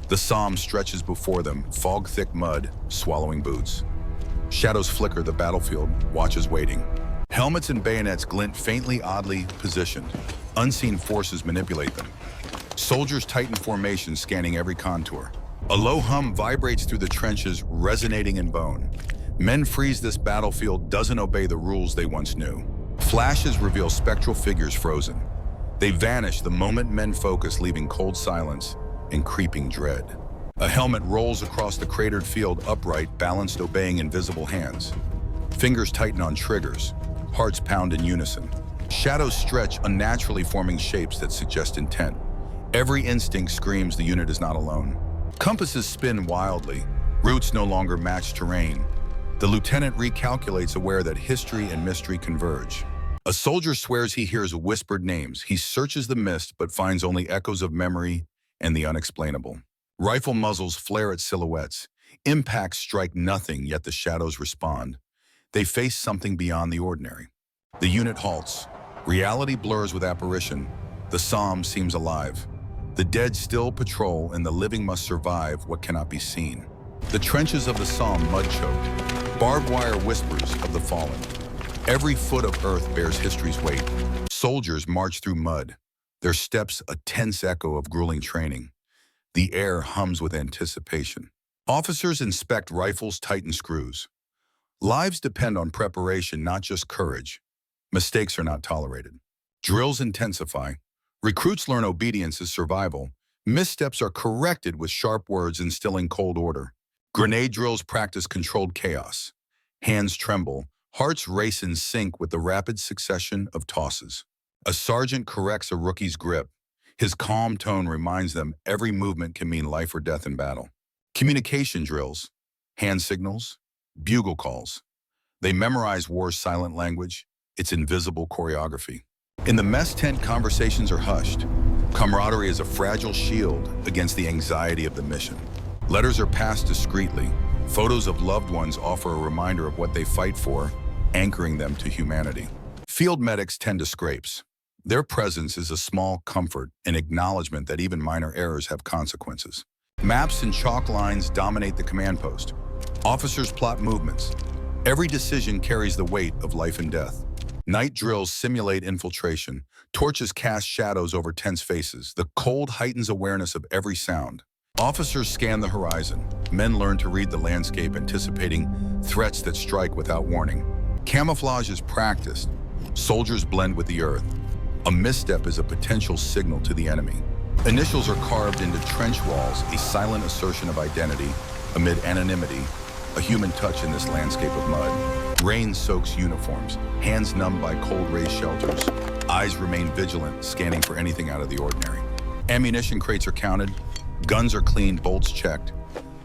The Somme stretches before them, fog-thick mud, swallowing boots. Shadows flicker the battlefield, watches waiting. Helmets and bayonets glint faintly, oddly positioned. Unseen forces manipulate them. Soldiers tighten formation, scanning every contour. A low hum vibrates through the trenches, resonating in bone. Men freeze this battlefield, doesn't obey the rules they once knew. Flashes reveal spectral figures frozen. They vanish the moment men focus, leaving cold silence and creeping dread. A helmet rolls across the cratered field, upright, balanced, obeying invisible hands. Fingers tighten on triggers. Hearts pound in unison. Shadows stretch, unnaturally forming shapes that suggest intent. Every instinct screams the unit is not alone. Compasses spin wildly. Routes no longer match terrain. The lieutenant recalculates, aware that history and mystery converge. A soldier swears he hears whispered names. He searches the mist, but finds only echoes of memory and the unexplainable. Rifle muzzles flare at silhouettes. Impacts strike nothing, yet the shadows respond. They face something beyond the ordinary. The unit halts. Reality blurs with apparition. The Somme seems alive. The dead still patrol, and the living must survive what cannot be seen. The trenches of the Somme mud-choked. Barbed wire whispers of the fallen. Every foot of earth bears history's weight. Soldiers march through mud, their steps a tense echo of grueling training. The air hums with anticipation. Officers inspect rifles, tighten screws. Lives depend on preparation, not just courage. Mistakes are not tolerated. Drills intensify. Recruits learn obedience is survival. Missteps are corrected with sharp words, instilling cold order. Grenade drills practice controlled chaos. Hands tremble. Hearts race in sync with the rapid succession of tosses. A sergeant corrects a rookie's grip. His calm tone reminds them every movement can mean life or death in battle. Communication drills, hand signals, bugle calls. They memorize war's silent language, its invisible choreography. In the mess tent, conversations are hushed. Camaraderie is a fragile shield against the anxiety of the mission. Letters are passed discreetly. Photos of loved ones offer a reminder of what they fight for, anchoring them to humanity. Field medics tend to scrapes. Their presence is a small comfort, an acknowledgement that even minor errors have consequences. Maps and chalk lines dominate the command post. Officers plot movements. Every decision carries the weight of life and death. Night drills simulate infiltration. Torches cast shadows over tense faces. The cold heightens awareness of every sound. Officers scan the horizon. Men learn to read the landscape, anticipating threats that strike without warning. Camouflage is practiced. Soldiers blend with the earth. A misstep is a potential signal to the enemy. Initials are carved into trench walls, a silent assertion of identity amid anonymity, a human touch in this landscape of mud. Rain soaks uniforms, hands numbed by cold raised shelters. Eyes remain vigilant, scanning for anything out of the ordinary. Ammunition crates are counted, guns are cleaned, bolts checked.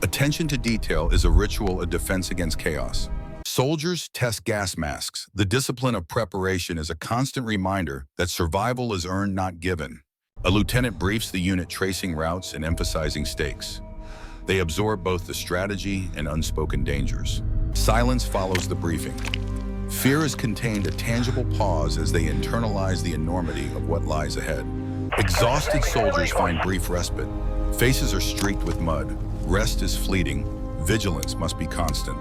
Attention to detail is a ritual, a defense against chaos. Soldiers test gas masks. The discipline of preparation is a constant reminder that survival is earned, not given. A lieutenant briefs the unit, tracing routes and emphasizing stakes. They absorb both the strategy and unspoken dangers. Silence follows the briefing. Fear is contained, a tangible pause as they internalize the enormity of what lies ahead. Exhausted soldiers find brief respite. Faces are streaked with mud. Rest is fleeting. Vigilance must be constant.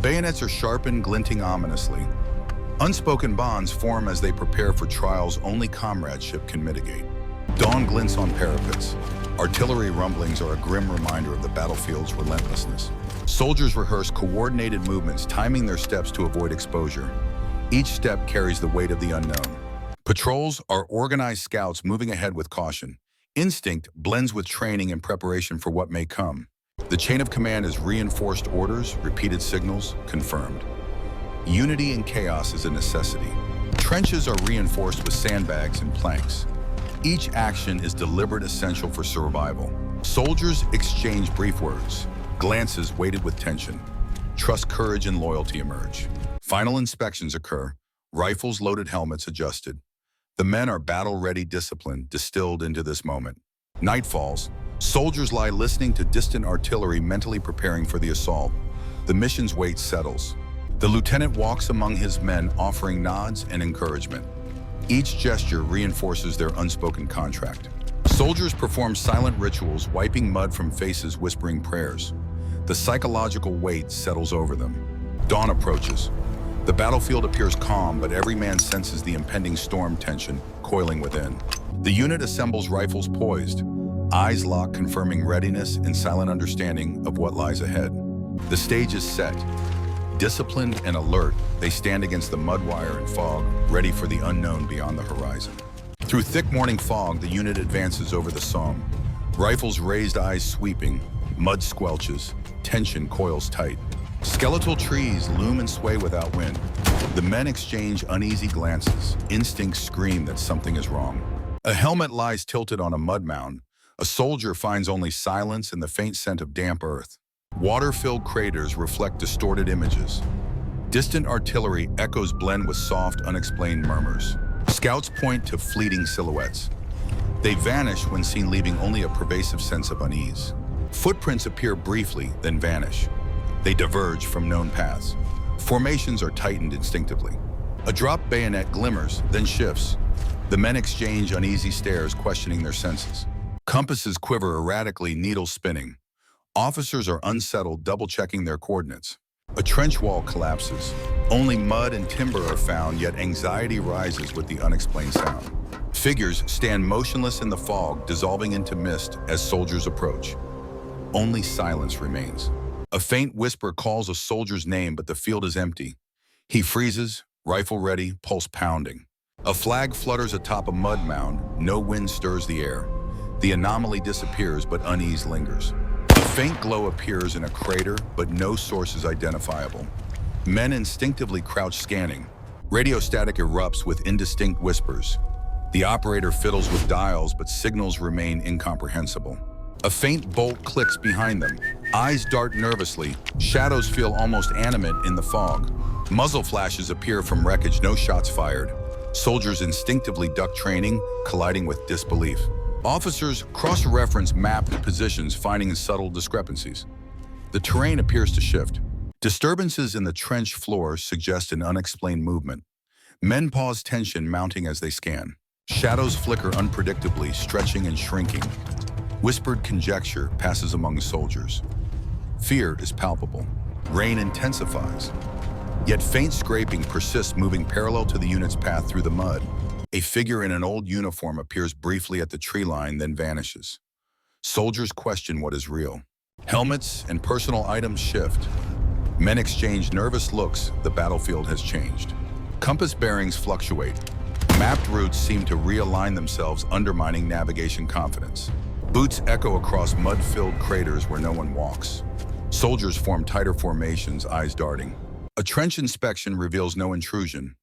Bayonets are sharpened, glinting ominously. Unspoken bonds form as they prepare for trials only comradeship can mitigate. Dawn glints on parapets. Artillery rumblings are a grim reminder of the battlefield's relentlessness. Soldiers rehearse coordinated movements, timing their steps to avoid exposure. Each step carries the weight of the unknown. Patrols are organized scouts moving ahead with caution. Instinct blends with training and preparation for what may come. The chain of command is reinforced orders, repeated signals, confirmed. Unity in chaos is a necessity. Trenches are reinforced with sandbags and planks. Each action is deliberate, essential for survival. Soldiers exchange brief words, glances weighted with tension. Trust, courage, and loyalty emerge. Final inspections occur, rifles loaded, helmets adjusted. The men are battle-ready, disciplined, distilled into this moment. Night falls. Soldiers lie listening to distant artillery, mentally preparing for the assault. The mission's weight settles. The lieutenant walks among his men, offering nods and encouragement. Each gesture reinforces their unspoken contract. Soldiers perform silent rituals, wiping mud from faces, whispering prayers. The psychological weight settles over them. Dawn approaches. The battlefield appears calm, but every man senses the impending storm tension coiling within. The unit assembles, rifles poised, eyes locked, confirming readiness and silent understanding of what lies ahead. The stage is set. Disciplined and alert, they stand against the mud wire and fog, ready for the unknown beyond the horizon. Through thick morning fog, the unit advances over the Somme. Rifles raised, eyes sweeping, mud squelches, tension coils tight. Skeletal trees loom and sway without wind. The men exchange uneasy glances. Instincts scream that something is wrong. A helmet lies tilted on a mud mound. A soldier finds only silence and the faint scent of damp earth. Water-filled craters reflect distorted images. Distant artillery echoes blend with soft, unexplained murmurs. Scouts point to fleeting silhouettes. They vanish when seen, leaving only a pervasive sense of unease. Footprints appear briefly, then vanish. They diverge from known paths. Formations are tightened instinctively. A dropped bayonet glimmers, then shifts. The men exchange uneasy stares, questioning their senses. Compasses quiver erratically, needles spinning. Officers are unsettled, double-checking their coordinates. A trench wall collapses. Only mud and timber are found, yet anxiety rises with the unexplained sound. Figures stand motionless in the fog, dissolving into mist as soldiers approach. Only silence remains. A faint whisper calls a soldier's name, but the field is empty. He freezes, rifle ready, pulse pounding. A flag flutters atop a mud mound. No wind stirs the air. The anomaly disappears, but unease lingers. A faint glow appears in a crater, but no source is identifiable. Men instinctively crouch, scanning. Radio static erupts with indistinct whispers. The operator fiddles with dials, but signals remain incomprehensible. A faint bolt clicks behind them. Eyes dart nervously. Shadows feel almost animate in the fog. Muzzle flashes appear from wreckage, no shots fired. Soldiers instinctively duck, training, colliding with disbelief. Officers cross-reference mapped positions, finding subtle discrepancies. The terrain appears to shift. Disturbances in the trench floor suggest an unexplained movement. Men pause, tension mounting as they scan. Shadows flicker unpredictably, stretching and shrinking. Whispered conjecture passes among soldiers. Fear is palpable. Rain intensifies. Yet faint scraping persists, moving parallel to the unit's path through the mud. A figure in an old uniform appears briefly at the tree line, then vanishes. Soldiers question what is real. Helmets and personal items shift. Men exchange nervous looks. The battlefield has changed. Compass bearings fluctuate. Mapped routes seem to realign themselves, undermining navigation confidence. Boots echo across mud-filled craters where no one walks. Soldiers form tighter formations, eyes darting. A trench inspection reveals no intrusion.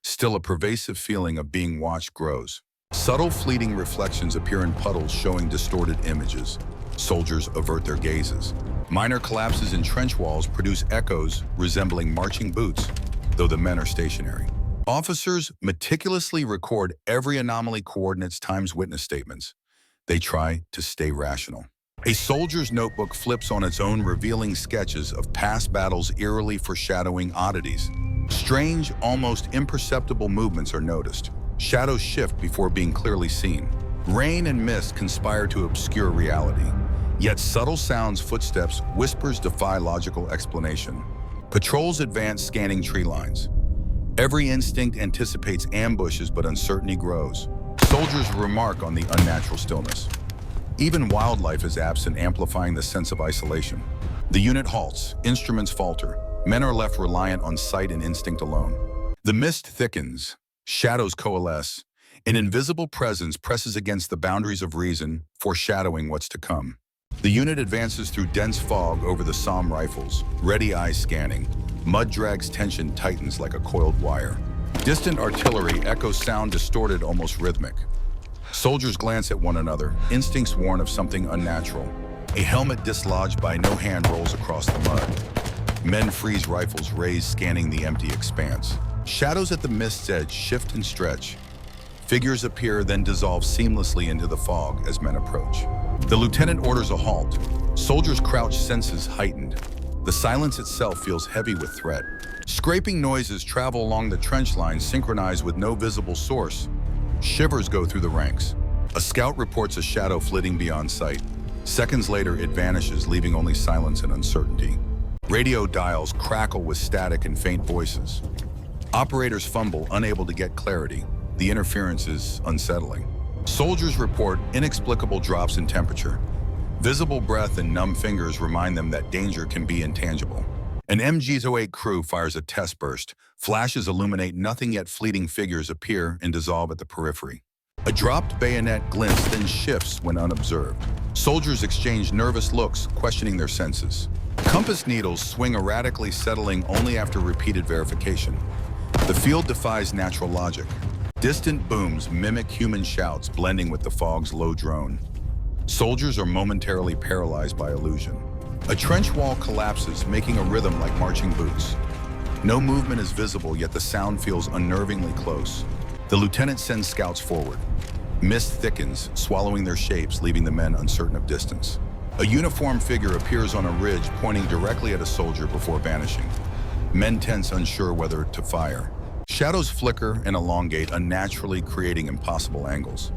Still, a pervasive feeling of being watched grows. Subtle, fleeting reflections appear in puddles, showing distorted images. Soldiers avert their gazes. Minor collapses in trench walls produce echoes resembling marching boots, though the men are stationary. Officers meticulously record every anomaly, coordinates, times, witness statements. They try to stay rational. A soldier's notebook flips on its own, revealing sketches of past battles, eerily foreshadowing oddities. Strange, almost imperceptible movements are noticed. Shadows shift before being clearly seen. Rain and mist conspire to obscure reality. Yet subtle sounds, footsteps, whispers defy logical explanation. Patrols advance, scanning tree lines. Every instinct anticipates ambushes, but uncertainty grows. Soldiers remark on the unnatural stillness. Even wildlife is absent, amplifying the sense of isolation. The unit halts, instruments falter. Men are left reliant on sight and instinct alone. The mist thickens, shadows coalesce. An invisible presence presses against the boundaries of reason, foreshadowing what's to come. The unit advances through dense fog over the Somme, rifles, ready eyes scanning. Mud drags, tension tightens like a coiled wire. Distant artillery echoes, sound distorted, almost rhythmic. Soldiers glance at one another, instincts warn of something unnatural. A helmet dislodged by no hand rolls across the mud. Men freeze, rifles raised, scanning the empty expanse. Shadows at the mist's edge shift and stretch. Figures appear, then dissolve seamlessly into the fog as men approach. The lieutenant orders a halt. Soldiers crouch, senses heightened. The silence itself feels heavy with threat. Scraping noises travel along the trench line, synchronized with no visible source. Shivers go through the ranks. A scout reports a shadow flitting beyond sight. Seconds later, it vanishes, leaving only silence and uncertainty. Radio dials crackle with static and faint voices. Operators fumble, unable to get clarity. The interference is unsettling. Soldiers report inexplicable drops in temperature. Visible breath and numb fingers remind them that danger can be intangible. An MG-08 crew fires a test burst. Flashes illuminate nothing, yet fleeting figures appear and dissolve at the periphery. A dropped bayonet glints, then shifts when unobserved. Soldiers exchange nervous looks, questioning their senses. Compass needles swing erratically, settling only after repeated verification. The field defies natural logic. Distant booms mimic human shouts, blending with the fog's low drone. Soldiers are momentarily paralyzed by illusion. A trench wall collapses, making a rhythm like marching boots. No movement is visible, yet the sound feels unnervingly close. The lieutenant sends scouts forward. Mist thickens, swallowing their shapes, leaving the men uncertain of distance. A uniformed figure appears on a ridge, pointing directly at a soldier before vanishing. Men tense, unsure whether to fire. Shadows flicker and elongate, unnaturally creating impossible angles.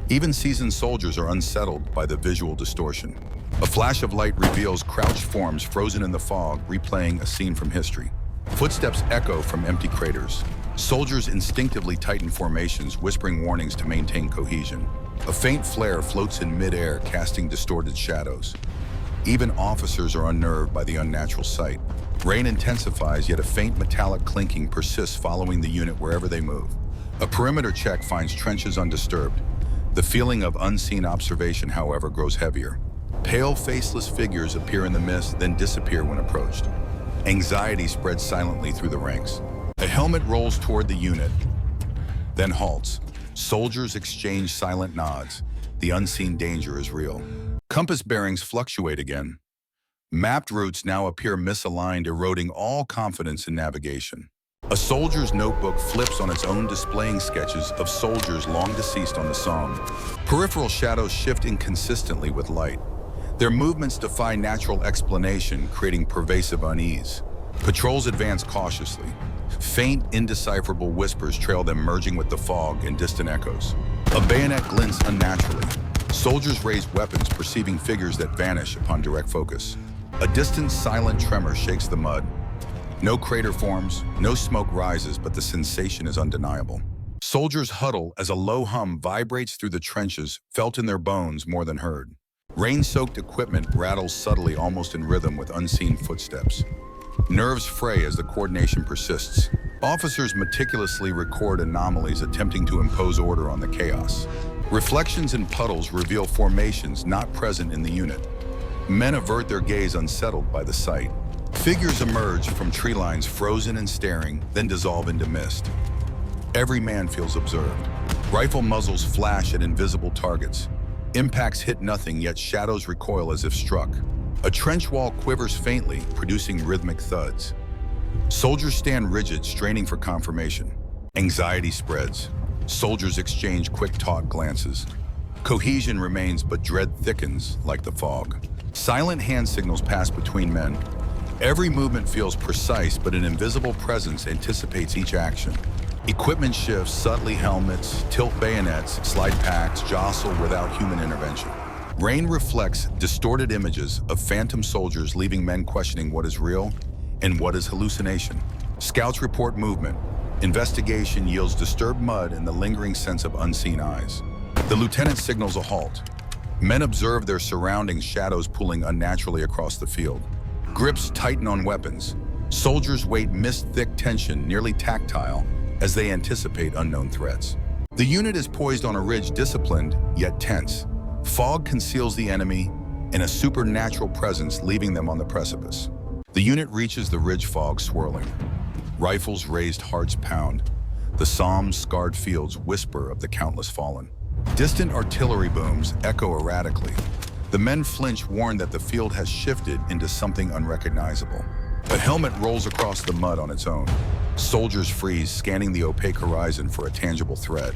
Even seasoned soldiers are unsettled by the visual distortion. A flash of light reveals crouched forms frozen in the fog, replaying a scene from history. Footsteps echo from empty craters. Soldiers instinctively tighten formations, whispering warnings to maintain cohesion. A faint flare floats in midair, casting distorted shadows. Even officers are unnerved by the unnatural sight. Rain intensifies, yet a faint metallic clinking persists, following the unit wherever they move. A perimeter check finds trenches undisturbed. The feeling of unseen observation, however, grows heavier. Pale, faceless figures appear in the mist, then disappear when approached. Anxiety spreads silently through the ranks. A helmet rolls toward the unit, then halts. Soldiers exchange silent nods. The unseen danger is real. Compass bearings fluctuate again. Mapped routes now appear misaligned, eroding all confidence in navigation. A soldier's notebook flips on its own, displaying sketches of soldiers long deceased on the Somme. Peripheral shadows shift inconsistently with light. Their movements defy natural explanation, creating pervasive unease. Patrols advance cautiously. Faint, indecipherable whispers trail them, merging with the fog and distant echoes. A bayonet glints unnaturally. Soldiers raise weapons, perceiving figures that vanish upon direct focus. A distant, silent tremor shakes the mud. No crater forms, no smoke rises, but the sensation is undeniable. Soldiers huddle as a low hum vibrates through the trenches, felt in their bones more than heard. Rain-soaked equipment rattles subtly, almost in rhythm with unseen footsteps. Nerves fray as the coordination persists. Officers meticulously record anomalies, attempting to impose order on the chaos. Reflections in puddles reveal formations not present in the unit. Men avert their gaze, unsettled by the sight. Figures emerge from tree lines, frozen and staring, then dissolve into mist. Every man feels observed. Rifle muzzles flash at invisible targets. Impacts hit nothing, yet shadows recoil as if struck. A trench wall quivers faintly, producing rhythmic thuds. Soldiers stand rigid, straining for confirmation. Anxiety spreads. Soldiers exchange quick, taut glances. Cohesion remains, but dread thickens like the fog. Silent hand signals pass between men. Every movement feels precise, but an invisible presence anticipates each action. Equipment shifts, subtly helmets, tilt bayonets, slide packs, jostle without human intervention. Rain reflects distorted images of phantom soldiers, leaving men questioning what is real and what is hallucination. Scouts report movement. Investigation yields disturbed mud and the lingering sense of unseen eyes. The lieutenant signals a halt. Men observe their surroundings, shadows pulling unnaturally across the field. Grips tighten on weapons. Soldiers wait, mist-thick tension, nearly tactile, as they anticipate unknown threats. The unit is poised on a ridge, disciplined yet tense. Fog conceals the enemy, and a supernatural presence leaving them on the precipice. The unit reaches the ridge, fog swirling. Rifles raised, hearts pound. The Somme's scarred fields whisper of the countless fallen. Distant artillery booms echo erratically. The men flinch, warned that the field has shifted into something unrecognizable. A helmet rolls across the mud on its own. Soldiers freeze, scanning the opaque horizon for a tangible threat.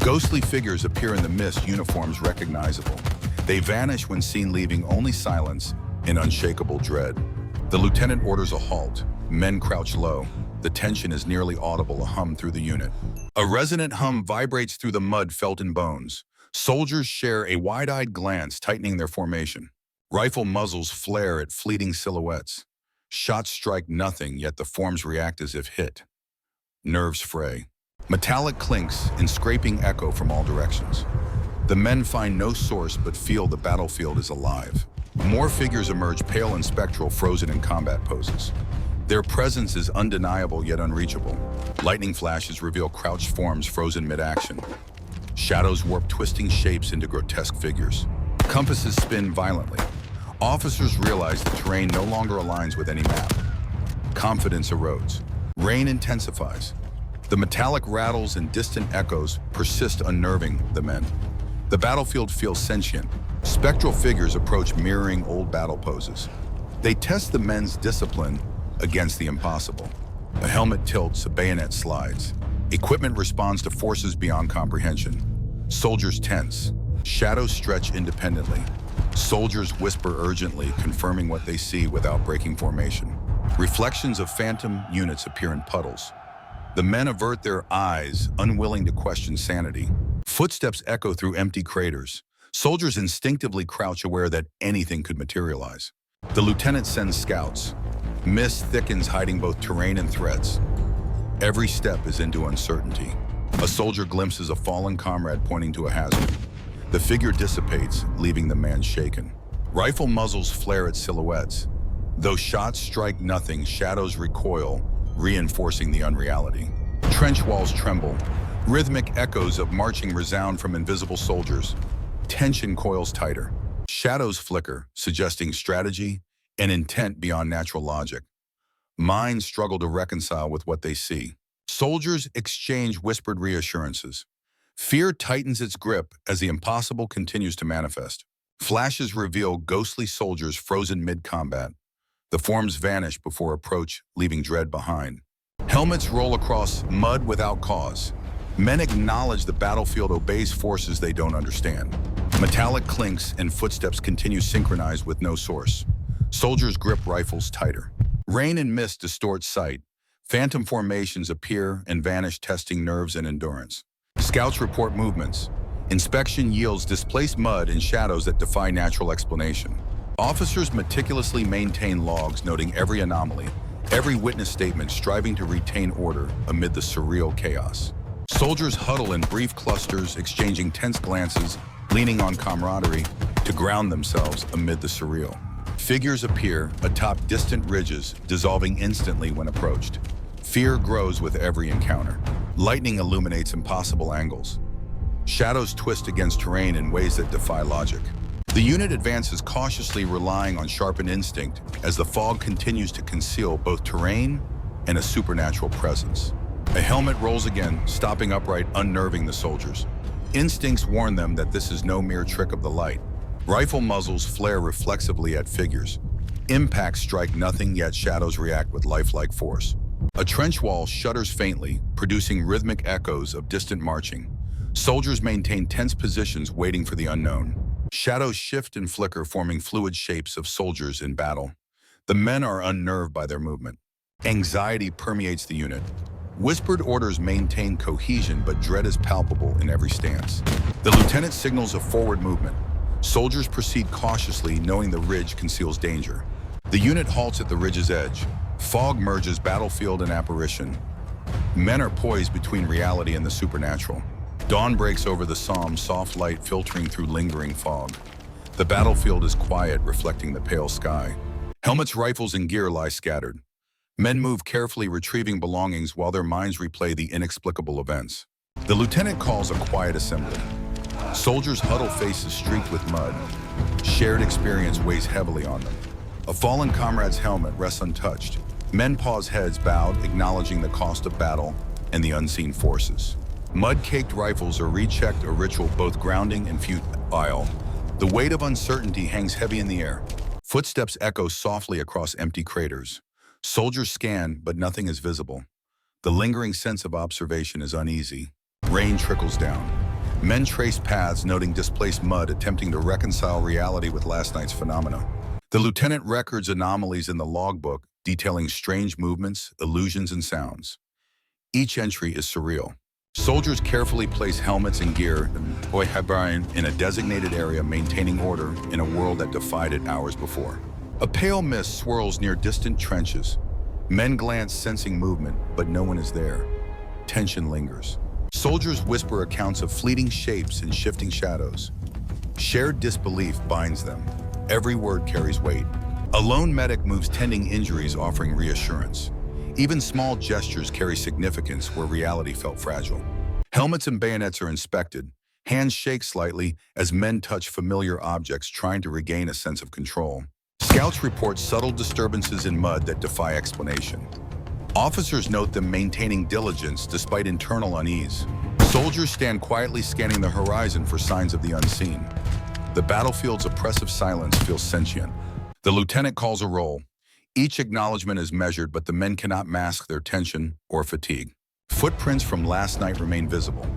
Ghostly figures appear in the mist, uniforms recognizable. They vanish when seen, leaving only silence and unshakable dread. The lieutenant orders a halt. Men crouch low. The tension is nearly audible, a hum through the unit. A resonant hum vibrates through the mud, felt in bones. Soldiers share a wide-eyed glance, tightening their formation. Rifle muzzles flare at fleeting silhouettes. Shots strike nothing, yet the forms react as if hit. Nerves fray. Metallic clinks and scraping echo from all directions. The men find no source but feel the battlefield is alive. More figures emerge, pale and spectral, frozen in combat poses. Their presence is undeniable yet unreachable. Lightning flashes reveal crouched forms frozen mid-action. Shadows warp twisting shapes into grotesque figures. Compasses spin violently. Officers realize the terrain no longer aligns with any map. Confidence erodes. Rain intensifies. The metallic rattles and distant echoes persist, unnerving the men. The battlefield feels sentient. Spectral figures approach, mirroring old battle poses. They test the men's discipline against the impossible. A helmet tilts, a bayonet slides. Equipment responds to forces beyond comprehension. Soldiers tense. Shadows stretch independently. Soldiers whisper urgently, confirming what they see without breaking formation. Reflections of phantom units appear in puddles. The men avert their eyes, unwilling to question sanity. Footsteps echo through empty craters. Soldiers instinctively crouch, aware that anything could materialize. The lieutenant sends scouts. Mist thickens, hiding both terrain and threats. Every step is into uncertainty. A soldier glimpses a fallen comrade, pointing to a hazard. The figure dissipates, leaving the man shaken. Rifle muzzles flare at silhouettes. Though shots strike nothing, shadows recoil, reinforcing the unreality. Trench walls tremble. Rhythmic echoes of marching resound from invisible soldiers. Tension coils tighter. Shadows flicker, suggesting strategy and intent beyond natural logic. Minds struggle to reconcile with what they see. Soldiers exchange whispered reassurances. Fear tightens its grip as the impossible continues to manifest. Flashes reveal ghostly soldiers frozen mid-combat. The forms vanish before approach, leaving dread behind. Helmets roll across mud without cause. Men acknowledge the battlefield obeys forces they don't understand. Metallic clinks and footsteps continue, synchronized with no source. Soldiers grip rifles tighter. Rain and mist distort sight. Phantom formations appear and vanish, testing nerves and endurance. Scouts report movements. Inspection yields displaced mud and shadows that defy natural explanation. Officers meticulously maintain logs, noting every anomaly, every witness statement, striving to retain order amid the surreal chaos. Soldiers huddle in brief clusters, exchanging tense glances, leaning on camaraderie to ground themselves amid the surreal. Figures appear atop distant ridges, dissolving instantly when approached. Fear grows with every encounter. Lightning illuminates impossible angles. Shadows twist against terrain in ways that defy logic. The unit advances cautiously, relying on sharpened instinct as the fog continues to conceal both terrain and a supernatural presence. A helmet rolls again, stopping upright, unnerving the soldiers. Instincts warn them that this is no mere trick of the light. Rifle muzzles flare reflexively at figures. Impacts strike nothing, yet shadows react with lifelike force. A trench wall shudders faintly, producing rhythmic echoes of distant marching. Soldiers maintain tense positions, waiting for the unknown. Shadows shift and flicker, forming fluid shapes of soldiers in battle. The men are unnerved by their movement. Anxiety permeates the unit. Whispered orders maintain cohesion, but dread is palpable in every stance. The lieutenant signals a forward movement. Soldiers proceed cautiously, knowing the ridge conceals danger. The unit halts at the ridge's edge. Fog merges battlefield and apparition. Men are poised between reality and the supernatural. Dawn breaks over the Somme, soft light filtering through lingering fog. The battlefield is quiet, reflecting the pale sky. Helmets, rifles, and gear lie scattered. Men move carefully, retrieving belongings while their minds replay the inexplicable events. The lieutenant calls a quiet assembly. Soldiers huddle, faces streaked with mud. Shared experience weighs heavily on them. A fallen comrade's helmet rests untouched. Men pause, heads bowed, acknowledging the cost of battle and the unseen forces. Mud-caked rifles are rechecked, a ritual both grounding and futile. The weight of uncertainty hangs heavy in the air. Footsteps echo softly across empty craters. Soldiers scan, but nothing is visible. The lingering sense of observation is uneasy. Rain trickles down. Men trace paths, noting displaced mud, attempting to reconcile reality with last night's phenomena. The lieutenant records anomalies in the logbook, detailing strange movements, illusions, and sounds. Each entry is surreal. Soldiers carefully place helmets and gear in a designated area, maintaining order in a world that defied it hours before. A pale mist swirls near distant trenches. Men glance, sensing movement, but no one is there. Tension lingers. Soldiers whisper accounts of fleeting shapes and shifting shadows. Shared disbelief binds them. Every word carries weight. A lone medic moves, tending injuries, offering reassurance. Even small gestures carry significance where reality felt fragile. Helmets and bayonets are inspected. Hands shake slightly as men touch familiar objects, trying to regain a sense of control. Scouts report subtle disturbances in mud that defy explanation. Officers note them maintaining diligence despite internal unease. Soldiers stand quietly, scanning the horizon for signs of the unseen. The battlefield's oppressive silence feels sentient. The lieutenant calls a roll. Each acknowledgement is measured, but the men cannot mask their tension or fatigue. Footprints from last night remain visible.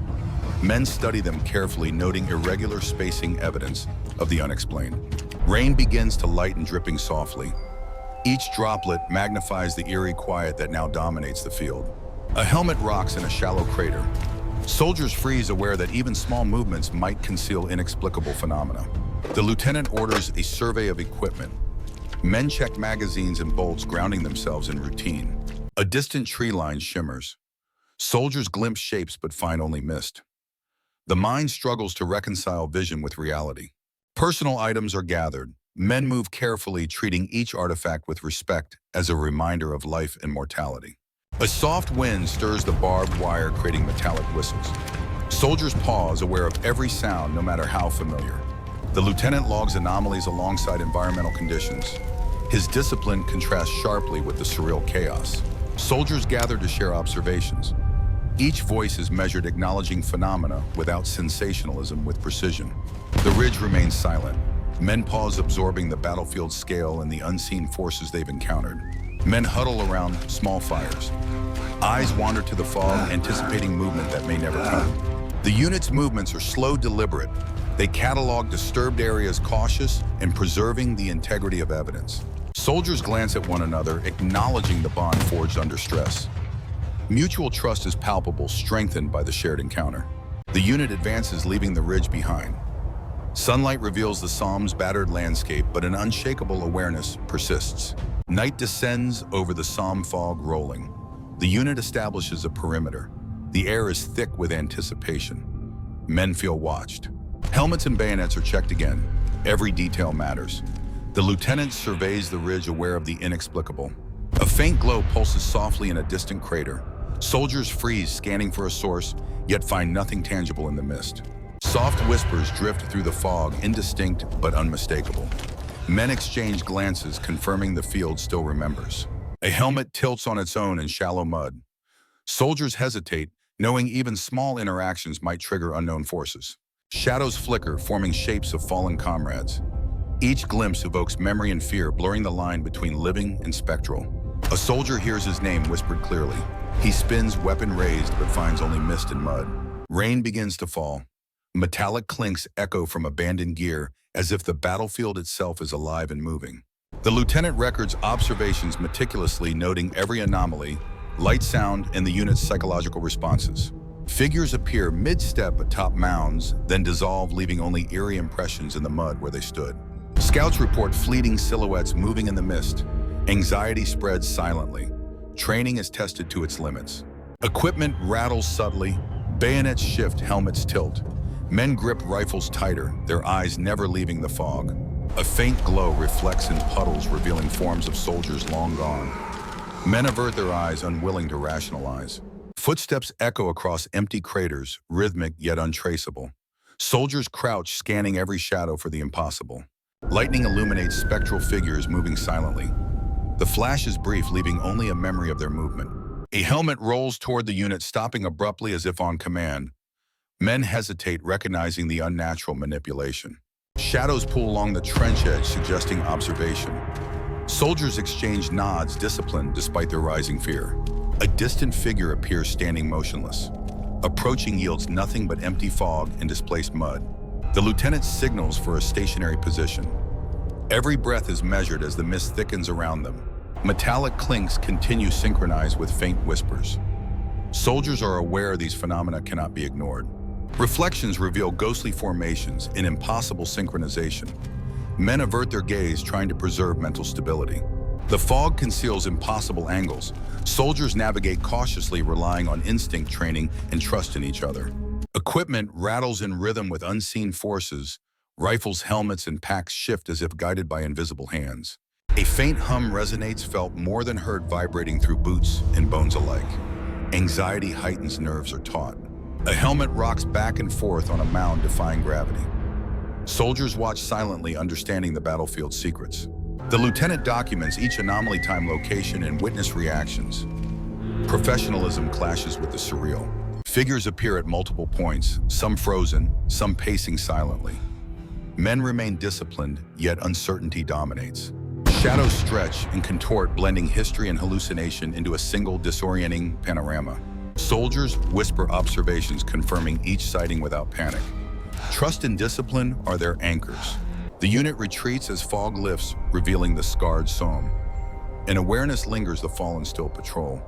Men study them carefully, noting irregular spacing, evidence of the unexplained. Rain begins to lighten, dripping softly. Each droplet magnifies the eerie quiet that now dominates the field. A helmet rocks in a shallow crater. Soldiers freeze, aware that even small movements might conceal inexplicable phenomena. The lieutenant orders a survey of equipment. Men check magazines and bolts, grounding themselves in routine. A distant tree line shimmers. Soldiers glimpse shapes but find only mist. The mind struggles to reconcile vision with reality. Personal items are gathered. Men move carefully, treating each artifact with respect as a reminder of life and mortality. A soft wind stirs the barbed wire, creating metallic whistles. Soldiers pause, aware of every sound, no matter how familiar. The lieutenant logs anomalies alongside environmental conditions. His discipline contrasts sharply with the surreal chaos. Soldiers gather to share observations. Each voice is measured, acknowledging phenomena without sensationalism, with precision. The ridge remains silent. Men pause, absorbing the battlefield's scale and the unseen forces they've encountered. Men huddle around small fires. Eyes wander to the fog, anticipating movement that may never come. The unit's movements are slow, deliberate. They catalog disturbed areas, cautious and preserving the integrity of evidence. Soldiers glance at one another, acknowledging the bond forged under stress. Mutual trust is palpable, strengthened by the shared encounter. The unit advances, leaving the ridge behind. Sunlight reveals the Somme's battered landscape, but an unshakable awareness persists. Night descends over the Somme, fog rolling. The unit establishes a perimeter. The air is thick with anticipation. Men feel watched. Helmets and bayonets are checked again. Every detail matters. The lieutenant surveys the ridge, aware of the inexplicable. A faint glow pulses softly in a distant crater. Soldiers freeze, scanning for a source, yet find nothing tangible in the mist. Soft whispers drift through the fog, indistinct but unmistakable. Men exchange glances, confirming the field still remembers. A helmet tilts on its own in shallow mud. Soldiers hesitate, knowing even small interactions might trigger unknown forces. Shadows flicker, forming shapes of fallen comrades. Each glimpse evokes memory and fear, blurring the line between living and spectral. A soldier hears his name whispered clearly. He spins, weapon raised, but finds only mist and mud. Rain begins to fall. Metallic clinks echo from abandoned gear, as if the battlefield itself is alive and moving. The lieutenant records observations meticulously, noting every anomaly, light, sound, and the unit's psychological responses. Figures appear mid-step atop mounds, then dissolve, leaving only eerie impressions in the mud where they stood. Scouts report fleeting silhouettes moving in the mist. Anxiety spreads silently. Training is tested to its limits. Equipment rattles subtly. Bayonets shift, helmets tilt. Men grip rifles tighter, their eyes never leaving the fog. A faint glow reflects in puddles, revealing forms of soldiers long gone. Men avert their eyes, unwilling to rationalize. Footsteps echo across empty craters, rhythmic yet untraceable. Soldiers crouch, scanning every shadow for the impossible. Lightning illuminates spectral figures moving silently. The flash is brief, leaving only a memory of their movement. A helmet rolls toward the unit, stopping abruptly as if on command. Men hesitate, recognizing the unnatural manipulation. Shadows pull along the trench edge, suggesting observation. Soldiers exchange nods, disciplined despite their rising fear. A distant figure appears, standing motionless. Approaching yields nothing but empty fog and displaced mud. The lieutenant signals for a stationary position. Every breath is measured as the mist thickens around them. Metallic clinks continue, synchronized with faint whispers. Soldiers are aware these phenomena cannot be ignored. Reflections reveal ghostly formations in impossible synchronization. Men avert their gaze, trying to preserve mental stability. The fog conceals impossible angles. Soldiers navigate cautiously, relying on instinct training and trust in each other. Equipment rattles in rhythm with unseen forces. Rifles, helmets, and packs shift as if guided by invisible hands. A faint hum resonates, felt more than heard, vibrating through boots and bones alike. Anxiety heightens, nerves are taut. A helmet rocks back and forth on a mound, defying gravity. Soldiers watch silently, understanding the battlefield's secrets. The lieutenant documents each anomaly, time, location, and witness reactions. Professionalism clashes with the surreal. Figures appear at multiple points, some frozen, some pacing silently. Men remain disciplined, yet uncertainty dominates. Shadows stretch and contort, blending history and hallucination into a single disorienting panorama. Soldiers whisper observations, confirming each sighting without panic. Trust and discipline are their anchors. The unit retreats as fog lifts, revealing the scarred Somme. An awareness lingers, the fallen still patrol.